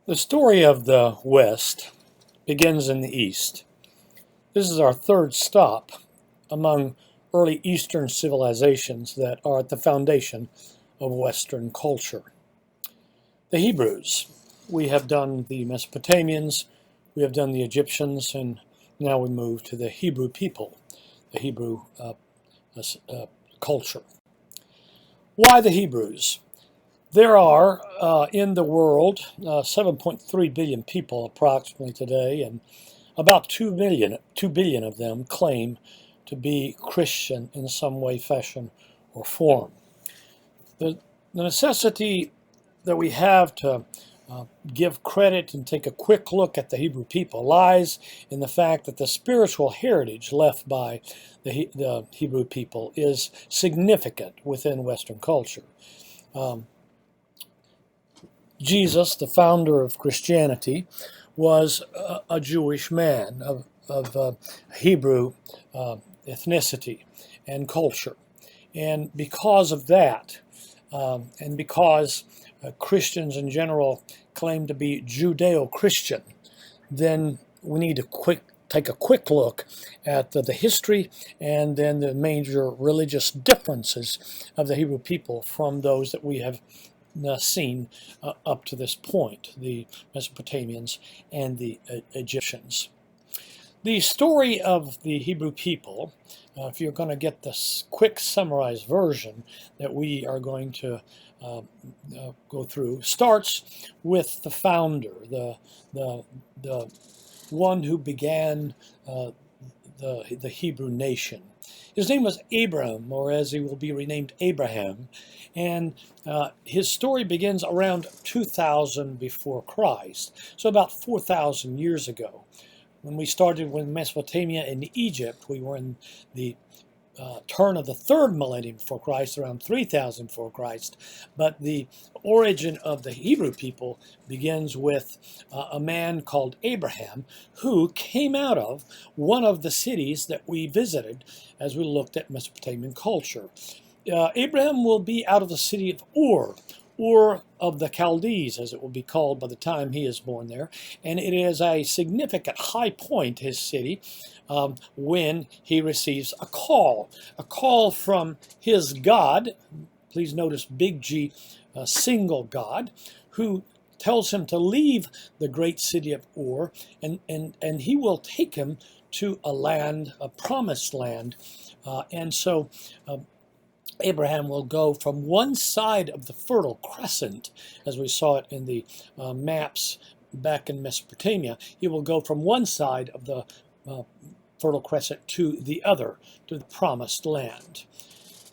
The story of the West begins in the East. This is our third stop among early Eastern civilizations that are at the foundation of Western culture. The Hebrews. We have done the Mesopotamians, we have done the Egyptians, and now we move to the Hebrew people, the Hebrew culture. Why the Hebrews? There are in the world 7.3 billion people approximately today, and about 2 billion of them claim to be Christian in some way, fashion, or form. The necessity that we have to give credit and take a quick look at the Hebrew people lies in the fact that the spiritual heritage left by the Hebrew people is significant within Western culture. Jesus, the founder of Christianity, was a Jewish man of Hebrew ethnicity and culture. And because of that, and because Christians in general claim to be Judeo-Christian, then we need to take a quick look at the history and then the major religious differences of the Hebrew people from those that we have seen up to this point, the Mesopotamians and the Egyptians. The story of the Hebrew people, if you're going to get this quick summarized version that we are going to go through, starts with the founder, the one who began the Hebrew nation. His name was Abram, or as he will be renamed, Abraham, and his story begins around 2000 before Christ, so about 4,000 years ago. When we started with Mesopotamia and Egypt, we were in the turn of the third millennium before Christ, around 3000 before Christ. But the origin of the Hebrew people begins with a man called Abraham, who came out of one of the cities that we visited as we looked at Mesopotamian culture. Abraham will be out of the city of Ur of the Chaldees, as it will be called by the time he is born there. And it is a significant high point, his city, when he receives a call from his God. Please notice big G, single God, who tells him to leave the great city of Ur, and he will take him to a land, a promised land. And so Abraham will go from one side of the Fertile Crescent, as we saw it in the maps back in Mesopotamia. He will go from one side of the Fertile Crescent to the other, to the Promised Land.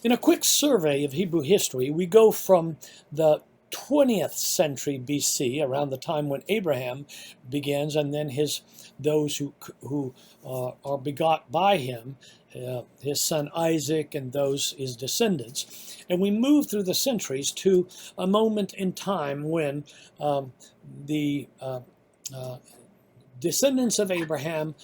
In a quick survey of Hebrew history, we go from the 20th century BC, around the time when Abraham begins, and then those who are begot by him, his son Isaac and his descendants. And we move through the centuries to a moment in time when the descendants of Abraham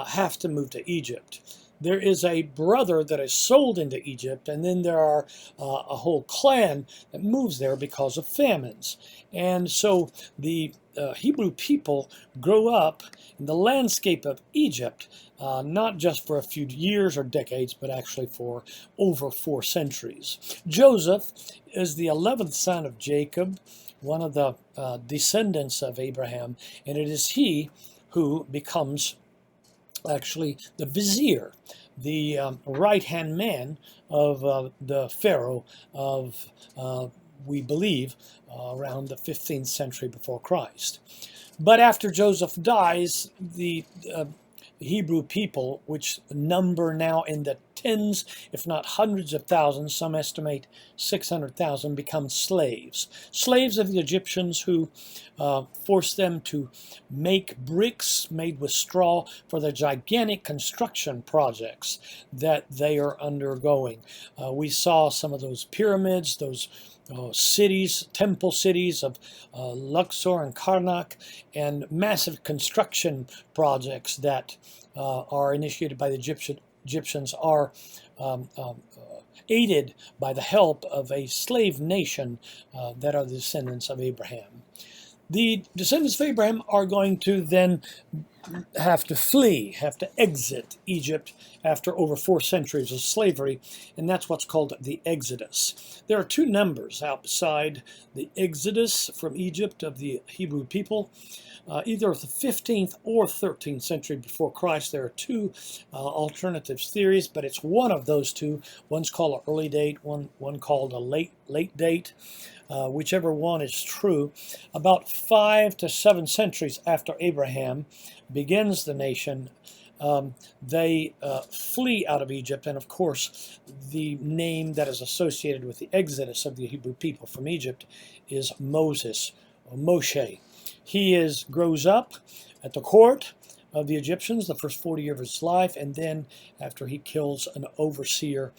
have to move to Egypt. There is a brother that is sold into Egypt, and then there are a whole clan that moves there because of famines. And so the Hebrew people grow up in the landscape of Egypt, not just for a few years or decades, but actually for over 4 centuries. Joseph is the 11th son of Jacob, one of the descendants of Abraham, and it is he who becomes actually the vizier, the right-hand man of the Pharaoh of, we believe, around the 15th century before Christ. But after Joseph dies, the Hebrew people, which number now in the tens, if not hundreds of thousands, some estimate 600,000, become slaves. Slaves of the Egyptians who forced them to make bricks made with straw for the gigantic construction projects that they are undergoing. We saw some of those pyramids, those cities, temple cities of Luxor and Karnak, and massive construction projects that are initiated by the Egyptians are aided by the help of a slave nation that are the descendants of Abraham. The descendants of Abraham are going to then have to flee, have to exit Egypt after over 4 centuries of slavery, and that's what's called the Exodus. There are 2 numbers outside the Exodus from Egypt of the Hebrew people. Either the 15th or 13th century before Christ. There are 2 alternative theories, but it's one of those 2. One's called an early date, one called a late date. Whichever one is true. About 5 to 7 centuries after Abraham begins the nation, they flee out of Egypt, and of course the name that is associated with the exodus of the Hebrew people from Egypt is Moses, or Moshe. He grows up at the court of the Egyptians the first 40 years of his life, and then after he kills an overseer,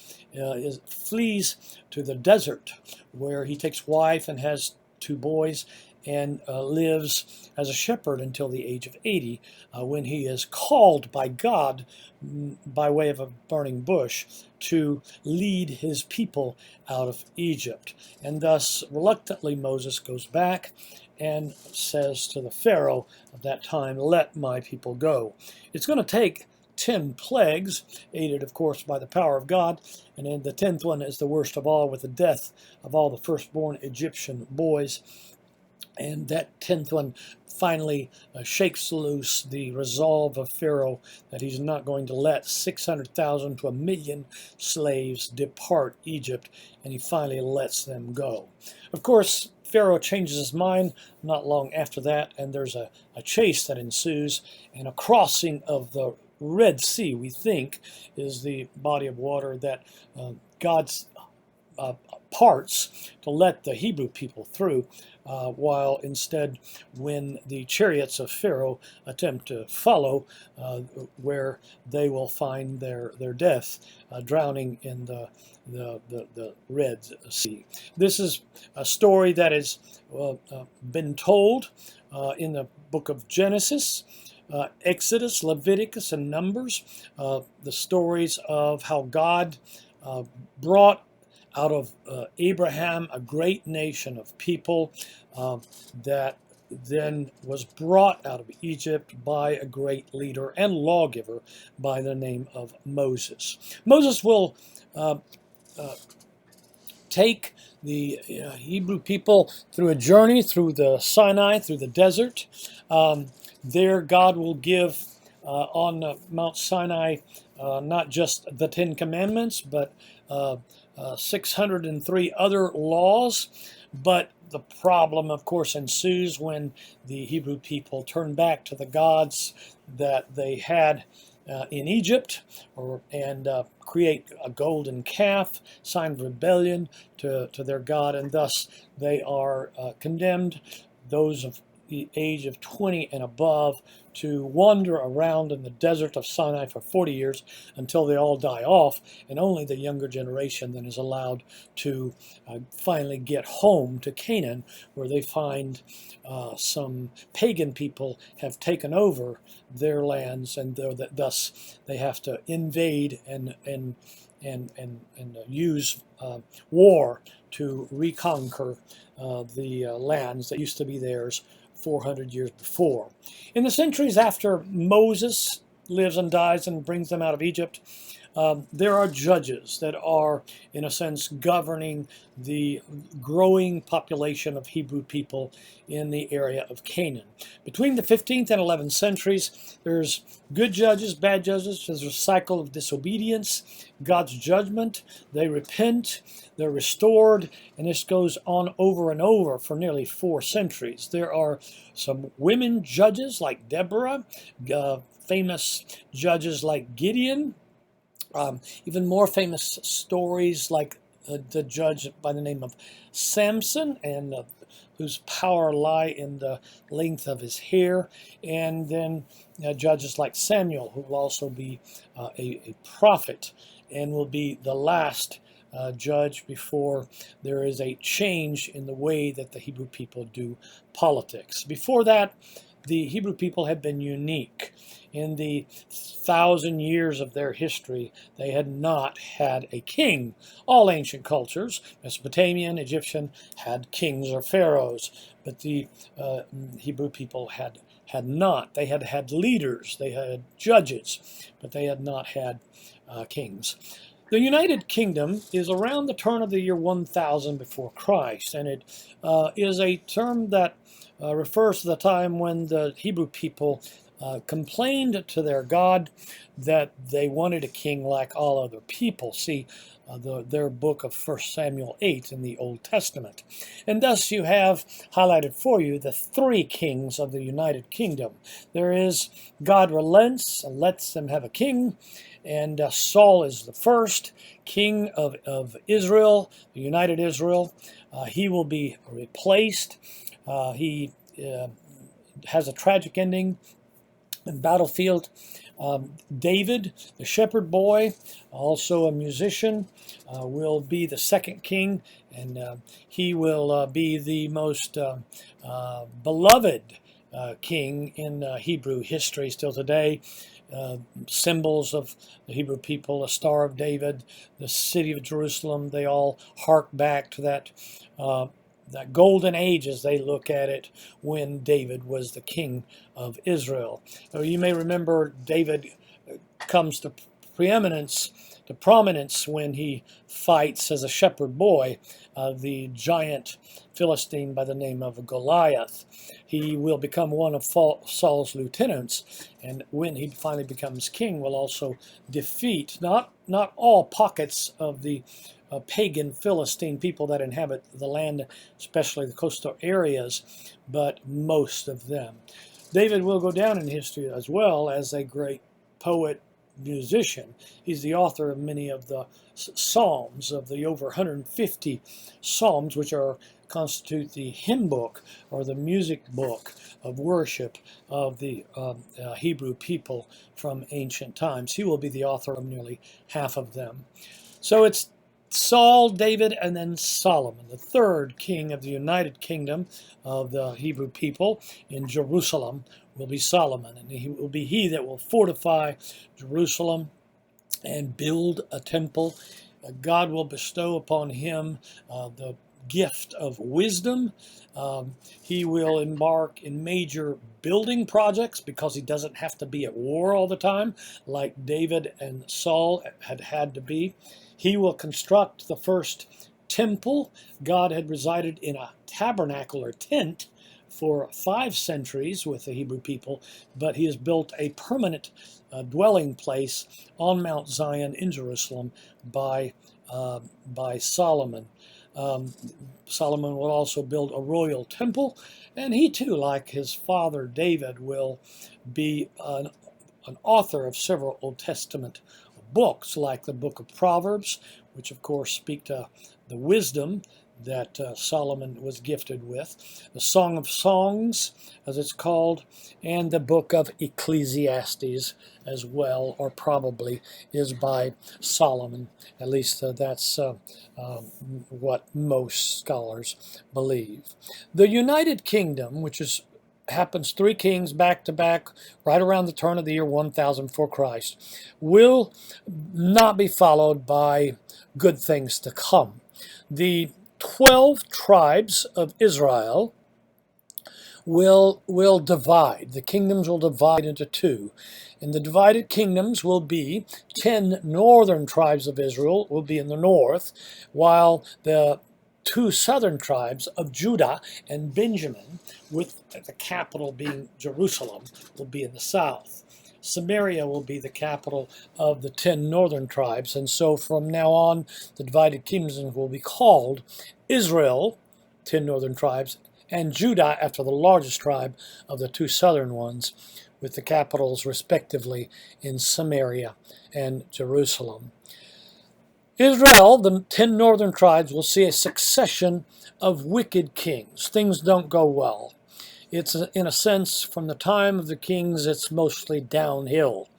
flees to the desert, where he takes wife and has 2 boys, and lives as a shepherd until the age of 80, when he is called by God by way of a burning bush to lead his people out of Egypt. And thus, reluctantly, Moses goes back and says to the Pharaoh of that time, "Let my people go." It's going to take 10 plagues, aided, of course, by the power of God, and then the 10th one is the worst of all, with the death of all the firstborn Egyptian boys. And that 10th one finally shakes loose the resolve of Pharaoh that he's not going to let 600,000 to 1,000,000 slaves depart Egypt, and he finally lets them go. Of course, Pharaoh changes his mind not long after that, and there's a chase that ensues, and a crossing of the Red Sea, we think, is the body of water that God's parts to let the Hebrew people through, while instead, when the chariots of Pharaoh attempt to follow, where they will find their death, drowning in the Red Sea. This is a story that has been told in the book of Genesis, Exodus, Leviticus, and Numbers, the stories of how God brought out of Abraham a great nation of people that then was brought out of Egypt by a great leader and lawgiver by the name of Moses. Moses will take the Hebrew people through a journey through the Sinai, through the desert. There God will give on Mount Sinai not just the 10 Commandments, but 603 other laws. But the problem, of course, ensues when the Hebrew people turn back to the gods that they had in Egypt, and create a golden calf, sign of rebellion to their God, and thus they are condemned, those of the age of 20 and above, to wander around in the desert of Sinai for 40 years until they all die off, and only the younger generation then is allowed to finally get home to Canaan, where they find some pagan people have taken over their lands, and thus they have to invade and use war to reconquer the lands that used to be theirs 400 years before. In the centuries after Moses lives and dies and brings them out of Egypt, there are judges that are, in a sense, governing the growing population of Hebrew people in the area of Canaan. Between the 15th and 11th centuries, there's good judges, bad judges. There's a cycle of disobedience, God's judgment. They repent, they're restored, and this goes on over and over for nearly 4 centuries. There are some women judges like Deborah, famous judges like Gideon, even more famous stories like the judge by the name of Samson, and whose power lie in the length of his hair, and then judges like Samuel, who will also be a prophet and will be the last judge before there is a change in the way that the Hebrew people do politics. Before that, the Hebrew people had been unique. In the 1,000 years of their history, they had not had a king. All ancient cultures, Mesopotamian, Egyptian, had kings or pharaohs, but the Hebrew people had not. They had had leaders, they had judges, but they had not had kings. The United Kingdom is around the turn of the year 1000 before Christ, and it is a term that refers to the time when the Hebrew people complained to their God that they wanted a king like all other people. See their book of 1 Samuel 8 in the Old Testament. And thus you have highlighted for you the three kings of the United Kingdom. There is God relents and lets them have a king, and Saul is the first king of Israel, the United Israel. He will be replaced. He has a tragic ending in battlefield. David, the shepherd boy, also a musician, will be the second king, and he will be the most beloved king in Hebrew history still today. Symbols of the Hebrew people, a Star of David, the city of Jerusalem, they all hark back to that golden age as they look at it when David was the king of Israel. You may remember David comes to prominence when he fights as a shepherd boy the giant Philistine by the name of Goliath. He will become one of Saul's lieutenants, and when he finally becomes king, will also defeat not all pockets of the pagan Philistine people that inhabit the land, especially the coastal areas, but most of them. David will go down in history as well as a great poet, musician. He's the author of many of the Psalms, of the over 150 Psalms, which constitute the hymn book or the music book of worship of the Hebrew people from ancient times. He will be the author of nearly half of them. So it's Saul, David, and then Solomon, the third king of the United Kingdom of the Hebrew people in Jerusalem, will be Solomon, and he will be he that will fortify Jerusalem and build a temple. God will bestow upon him the gift of wisdom. He will embark in major building projects because he doesn't have to be at war all the time like David and Saul had to be. He will construct the first temple. God had resided in a tabernacle or tent for 5 centuries with the Hebrew people, but he has built a permanent dwelling place on Mount Zion in Jerusalem by Solomon. Solomon will also build a royal temple, and he too, like his father David, will be an author of several Old Testament books, like the book of Proverbs, which of course speak to the wisdom that Solomon was gifted with, the Song of Songs, as it's called, and the book of Ecclesiastes as well, or probably is by Solomon. At least that's what most scholars believe. The United Kingdom, which happens 3 kings back to back, right around the turn of the year 1000 before Christ, will not be followed by good things to come. The 12 tribes of Israel will divide. The kingdoms will divide into 2. And the divided kingdoms will be 10 northern tribes of Israel will be in the north, while the 2 southern tribes of Judah and Benjamin, with the capital being Jerusalem, will be in the south. Samaria will be the capital of the 10 northern tribes, and so from now on, the divided kingdoms will be called Israel, 10 northern tribes, and Judah after the largest tribe of the 2 southern ones, with the capitals respectively in Samaria and Jerusalem. Israel, the 10 northern tribes, will see a succession of wicked kings. Things don't go well. It's, in a sense, from the time of the kings, it's mostly downhill.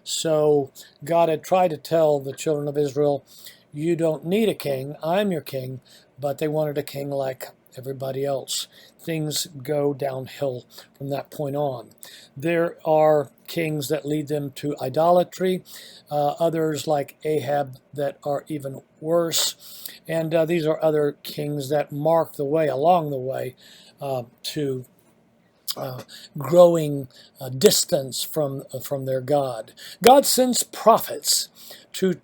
So God had tried to tell the children of Israel, you don't need a king, I'm your king, but they wanted a king like everybody else. Things go downhill from that point on. There are kings that lead them to idolatry, others like Ahab that are even worse, and these are other kings that mark the way, along the way, to growing distance from their God. God sends prophets to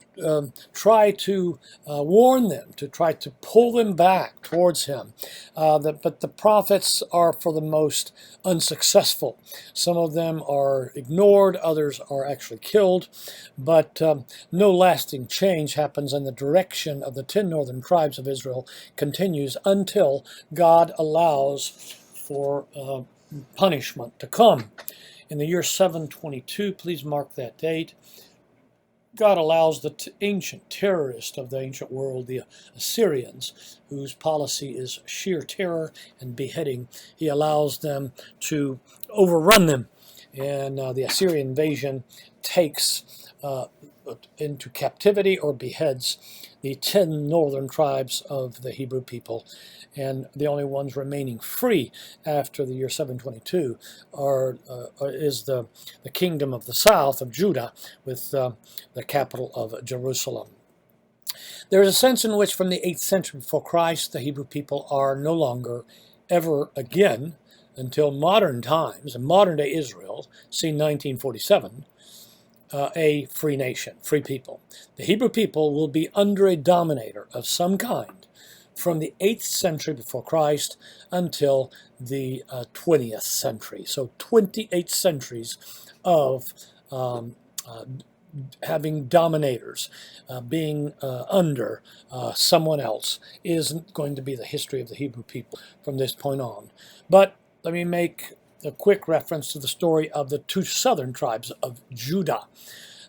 try to warn them, to try to pull them back towards Him. But the prophets are, for the most, unsuccessful. Some of them are ignored, others are actually killed, but no lasting change happens, and the direction of the 10 northern tribes of Israel continues until God allows for punishment to come. In the year 722, please mark that date, God allows the ancient terrorists of the ancient world, the Assyrians, whose policy is sheer terror and beheading, He allows them to overrun them. And the Assyrian invasion takes into captivity or beheads the 10 northern tribes of the Hebrew people. And the only ones remaining free after the year 722 is the kingdom of the south of Judah, with the capital of Jerusalem. There is a sense in which from the 8th century before Christ, the Hebrew people are no longer ever again, until modern times, and modern day Israel, see 1947, a free nation, free people. The Hebrew people will be under a dominator of some kind from the 8th century before Christ until the 20th century. So 28 centuries of having dominators, being under someone else, isn't going to be the history of the Hebrew people from this point on. But let me make a quick reference to the story of the 2 southern tribes of Judah.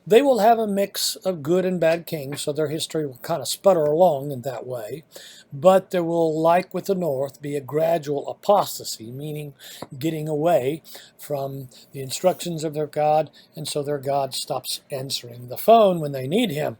They will have a mix of good and bad kings, so their history will kind of sputter along in that way. But there will, like with the north, be a gradual apostasy, meaning getting away from the instructions of their God, and so their God stops answering the phone when they need Him.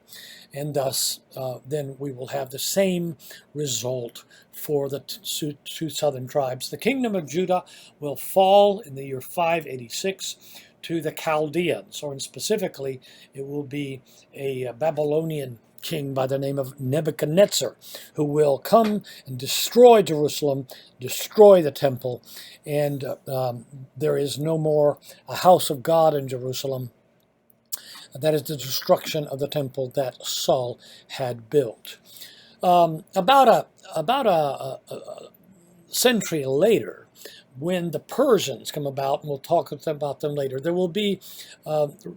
And thus, then we will have the same result for the 2 southern tribes. The kingdom of Judah will fall in the year 586 to the Chaldeans, or specifically, it will be a Babylonian king by the name of Nebuchadnezzar, who will come and destroy Jerusalem, destroy the temple, and there is no more a house of God in Jerusalem. That is the destruction of the temple that Saul had built. About a century later, when the Persians come about, and we'll talk about them later, there will be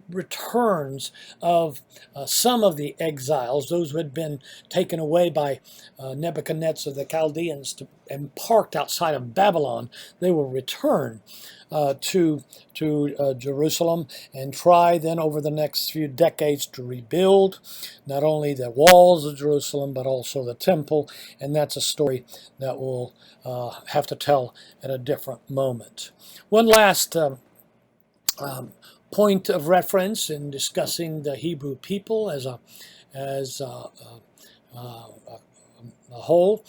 returns of some of the exiles, those who had been taken away by Nebuchadnezzar, the Chaldeans, and parked outside of Babylon. They will return to Jerusalem and try then over the next few decades to rebuild not only the walls of Jerusalem but also the temple, and that's a story that we'll have to tell at a different moment. One last point of reference in discussing the Hebrew people as a whole.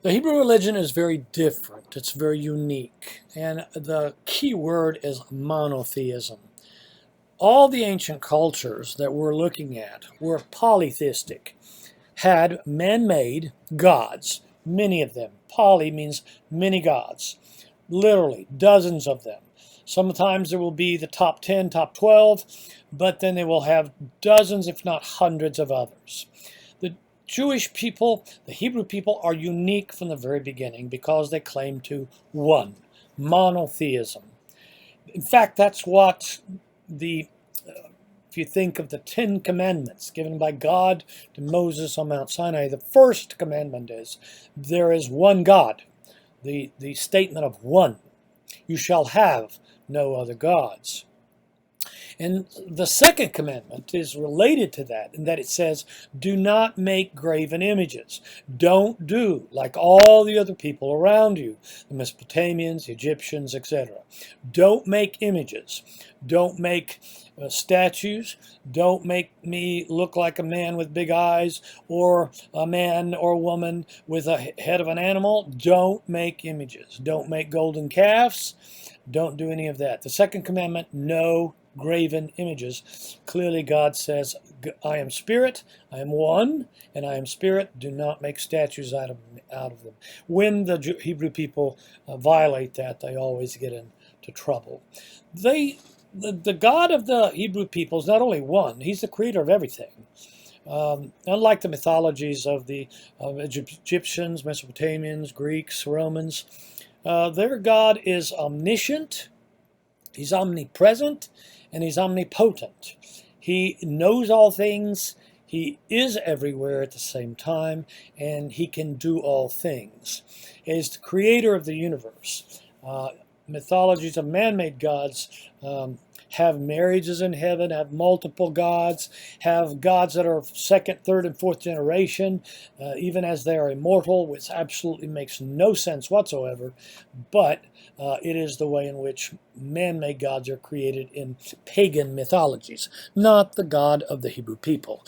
The Hebrew religion is very different. It's very unique. And the key word is monotheism. All the ancient cultures that we're looking at were polytheistic, had man-made gods, many of them. Poly means many gods, literally dozens of them. Sometimes there will be the top 10, top 12, but then they will have dozens, if not hundreds of others. Jewish people, the Hebrew people, are unique from the very beginning because they claim to one, monotheism. In fact, that's what if you think of the 10 commandments given by God to Moses on Mount Sinai, the first commandment is, there is one God, the statement of one. You shall have no other gods. And the second commandment is related to that, in that it says, do not make graven images. Don't do like all the other people around you, the Mesopotamians, the Egyptians, etc. Don't make images. Don't make statues. Don't make me look like a man with big eyes, or a man or a woman with a head of an animal. Don't make images. Don't make golden calves. Don't do any of that. The second commandment, no graven images. Clearly God says, I am spirit, I am one, and I am spirit. Do not make statues out of them. When the Hebrew people violate that, they always get into trouble. The God of the Hebrew people is not only one, he's the creator of everything. Unlike the mythologies of the Egyptians, Mesopotamians, Greeks, Romans, their God is omniscient, he's omnipresent, and he's omnipotent. He knows all things, he is everywhere at the same time, and he can do all things. He is the creator of the universe. Mythologies of man-made gods have marriages in heaven, have multiple gods, have gods that are second, third, and fourth generation, even as they are immortal, which absolutely makes no sense whatsoever. But it is the way in which man-made gods are created in pagan mythologies, not the God of the Hebrew people.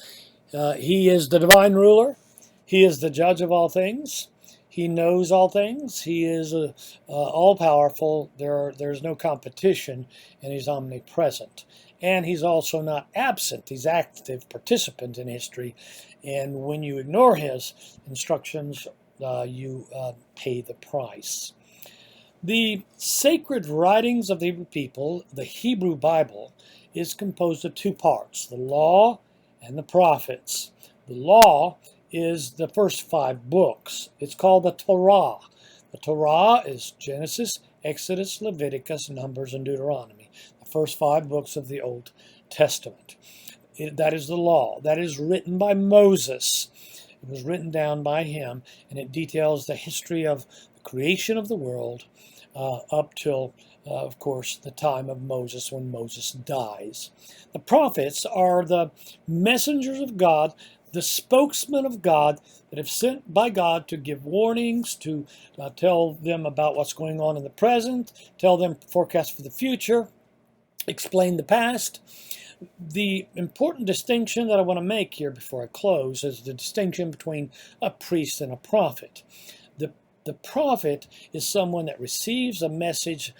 He is the divine ruler. He is the judge of all things. He knows all things. He is all-powerful. There's no competition, and he's omnipresent. And he's also not absent. He's active participant in history. And when you ignore his instructions, you pay the price. The sacred writings of the Hebrew people, the Hebrew Bible, is composed of two parts, the law and the prophets. The law is the first 5 books. It's called the Torah. The Torah is Genesis, Exodus, Leviticus, Numbers, and Deuteronomy, the first 5 books of the Old Testament. That is the law. That is written by Moses. It was written down by him, and it details the history of the creation of the world up till, of course, the time of Moses, when Moses dies. The prophets are the messengers of God, the spokesman of God, that have sent by God to give warnings, to tell them about what's going on in the present, tell them forecasts for the future, explain the past. The important distinction that I want to make here before I close is the distinction between a priest and a prophet. The prophet is someone that receives a message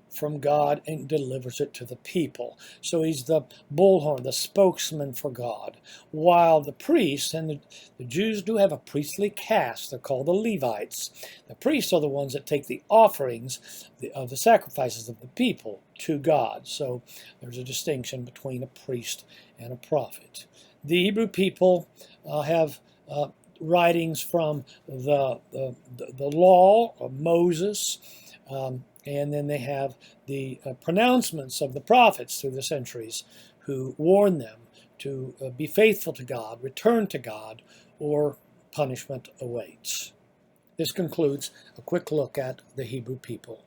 from God and delivers it to the people. So he's the bullhorn, the spokesman for God. While the priests, and the Jews do have a priestly caste, they're called the Levites. The priests are the ones that take the offerings of the sacrifices of the people to God. So there's a distinction between a priest and a prophet. The Hebrew people have writings from the law of Moses, and then they have the pronouncements of the prophets through the centuries who warn them to be faithful to God, return to God, or punishment awaits. This concludes a quick look at the Hebrew people.